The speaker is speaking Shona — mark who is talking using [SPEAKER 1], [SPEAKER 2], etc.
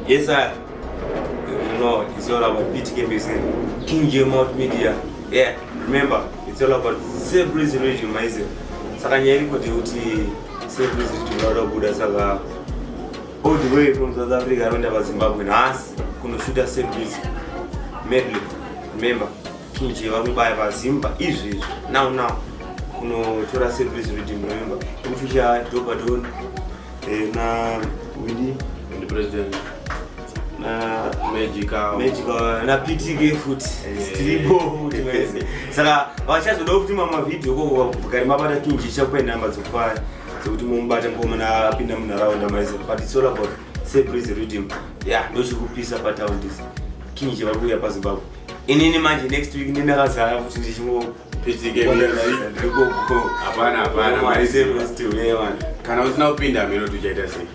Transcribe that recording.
[SPEAKER 1] Yes, sir. You know, it's all about BTK music. King J Multimedia. Yeah, remember, it's all about Breezy riddim myself. Sakanyeri kuti uti Breezy riddim Buddha saka all the way from South Africa around Zimbabwe. Nas kunoshuta Breezy medley. Remember, King J vanobaya pazimba izvi now kunotora Breezy riddim. Remember, kumfisha Dopa Don na Windy
[SPEAKER 2] and the president
[SPEAKER 1] na
[SPEAKER 2] magical
[SPEAKER 1] na PTK foot stripo futhi saka vachazoda kuti mama video ko kugari mabata King J chakwenda namba dzokufaya kuti mumbata ngoma na apinda munharaunda maize but it's all about Breezy riddim. Yeah, ndochikupisa pa town this King J vakuya pa Zimbabwe. Inini manje next week ndinakazara kuti ndichimo
[SPEAKER 2] PTK
[SPEAKER 1] ndiko
[SPEAKER 2] hapana
[SPEAKER 1] maize still yeah man
[SPEAKER 2] kana usina kupinda mino tuchaita sei